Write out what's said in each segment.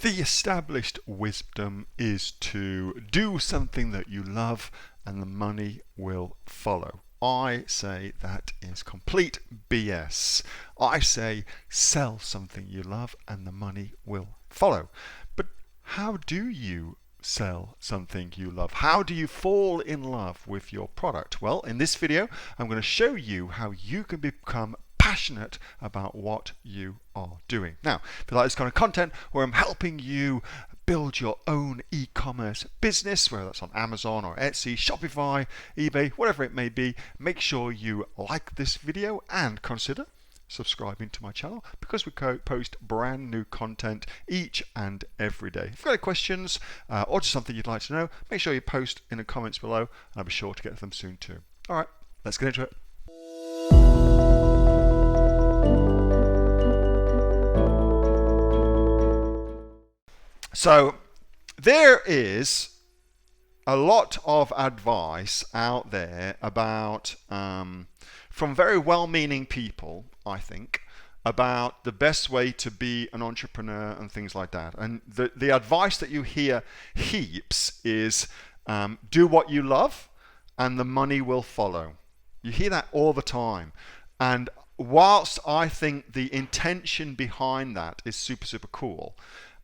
The established wisdom is to do something that you love and the money will follow. I say that is complete BS. I say sell something you love and the money will follow. But how do you sell something you love? How do you fall in love with your product? Well, in this video, I'm going to show you how you can become passionate about what you are doing. Now, if you like this kind of content where I'm helping you build your own e-commerce business, whether that's on Amazon or Etsy, Shopify, eBay, whatever it may be, make sure you like this video and consider subscribing to my channel because we post brand new content each and every day. If you've got any questions or just something you'd like to know, make sure you post in the comments below and I'll be sure to get to them soon too. All right, let's get into it. So there is a lot of advice out there about from very well-meaning people, I think, about the best way to be an entrepreneur and things like that. And the advice that you hear heaps is do what you love and the money will follow. You hear that all the time. And whilst I think the intention behind that is super, super cool,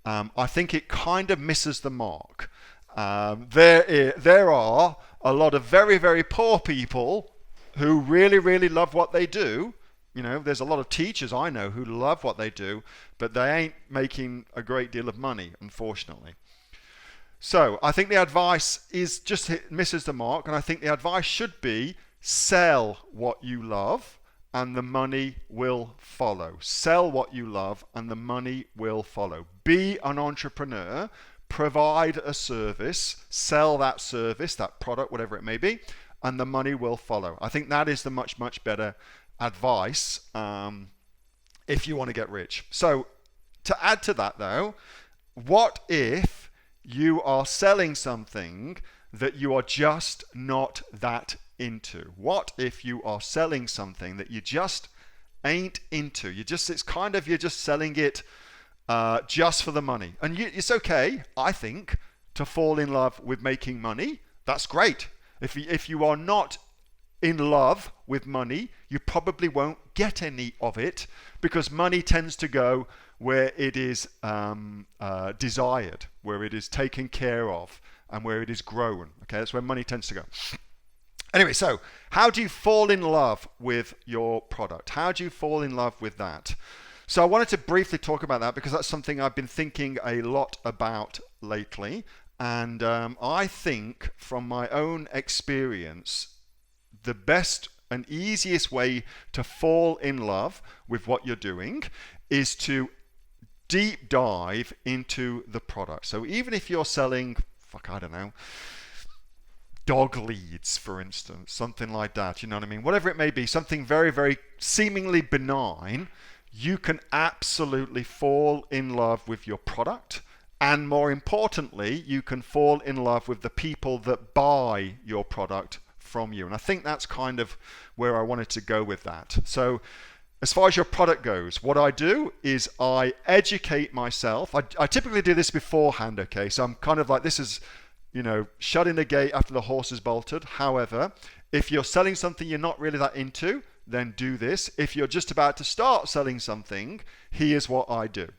I think it kind of misses the mark. There are a lot of very, very poor people who really, really love what they do. You know, there's a lot of teachers I know who love what they do, but they ain't making a great deal of money, unfortunately. So I think the advice is just misses the mark, and I think the advice should be sell what you love and the money will follow. Sell what you love and the money will follow. Be an entrepreneur, provide a service, sell that service, that product, whatever it may be, and the money will follow. I think that is the much, much better advice if you want to get rich. So to add to that though, what if you are selling something that you are just not that into? What if you are selling something that you just ain't into? You're just selling it just for the money. And it's okay, I think, to fall in love with making money. That's great. If you are not in love with money, you probably won't get any of it because money tends to go where it is desired, where it is taken care of, and where it is grown. Okay, that's where money tends to go. Anyway, so how do you fall in love with your product? How do you fall in love with that? So I wanted to briefly talk about that because that's something I've been thinking a lot about lately. And I think from my own experience, the best and easiest way to fall in love with what you're doing is to deep dive into the product. So even if you're selling, I don't know, dog leads, for instance, something like that, you know what I mean? Whatever it may be, something very, very seemingly benign, you can absolutely fall in love with your product. And more importantly, you can fall in love with the people that buy your product from you. And I think that's kind of where I wanted to go with that. So as far as your product goes, what I do is I educate myself. I typically do this beforehand, okay? So I'm kind of like, this is, you know, shutting the gate after the horse is bolted. However, if you're selling something you're not really that into, then do this. If you're just about to start selling something, here's what I do.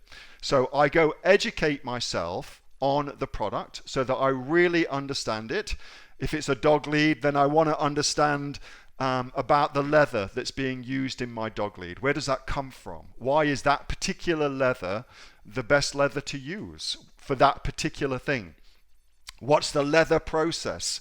So I go educate myself on the product so that I really understand it. If it's a dog lead, then I want to understand about the leather that's being used in my dog lead. Where does that come from? Why is that particular leather the best leather to use for that particular thing? What's the leather process?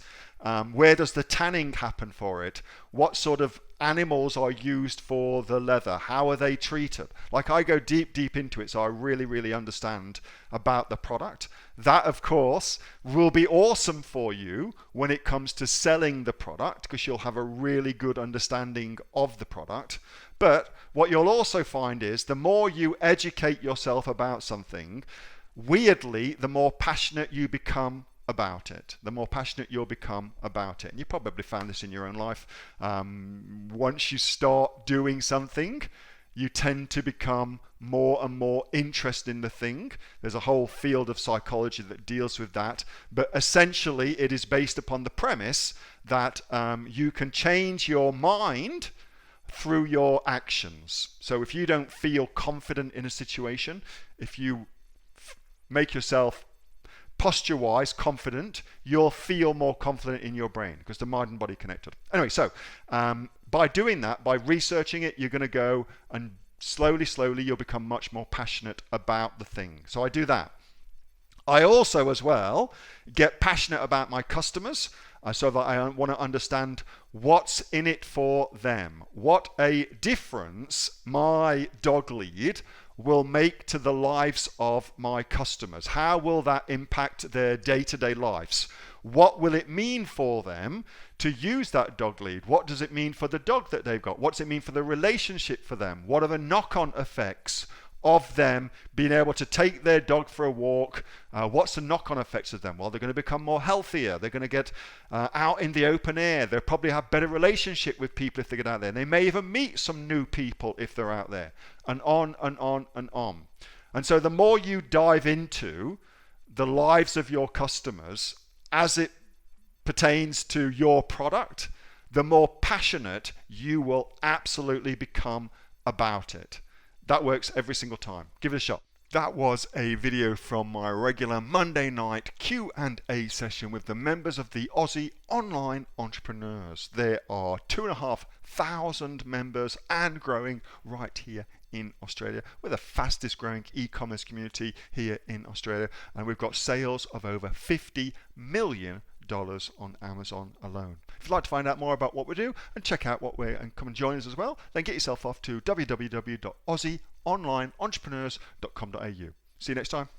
Where does the tanning happen for it? What sort of animals are used for the leather? How are they treated? Like, I go deep, deep into it so I really, really understand about the product. That, of course, will be awesome for you when it comes to selling the product because you'll have a really good understanding of the product. But what you'll also find is the more you educate yourself about something, weirdly, the more passionate you become about it, the more passionate you'll become about it. And you probably found this in your own life. Once you start doing something, you tend to become more and more interested in the thing. There's a whole field of psychology that deals with that, but essentially it is based upon the premise that you can change your mind through your actions. So if you don't feel confident in a situation, if you make yourself posture-wise confident, you'll feel more confident in your brain because the mind and body connected. Anyway, so by doing that, by researching it, you're going to go and slowly you'll become much more passionate about the thing. So I do that. I also as well get passionate about my customers so that I want to understand what's in it for them, what a difference my dog lead will make to the lives of my customers. How will that impact their day-to-day lives? What will it mean for them to use that dog lead? What does it mean for the dog that they've got? What does it mean for the relationship for them? What are the knock-on effects of them being able to take their dog for a walk? What's the knock-on effects of them? Well, they're going to become more healthier. They're going to get out in the open air. They'll probably have better relationship with people if they get out there. They may even meet some new people if they're out there, and on and on and on. And so the more you dive into the lives of your customers as it pertains to your product, the more passionate you will absolutely become about it. That works every single time. Give it a shot. That was a video from my regular Monday night Q&A session with the members of the Aussie Online Entrepreneurs. There are 2,500 members and growing right here in Australia. We're the fastest growing e-commerce community here in Australia, and we've got sales of over $50 million on Amazon alone. If you'd like to find out more about what we do and check out what we're and come and join us as well, then get yourself off to www.aussieonlineentrepreneurs.com.au. See you next time.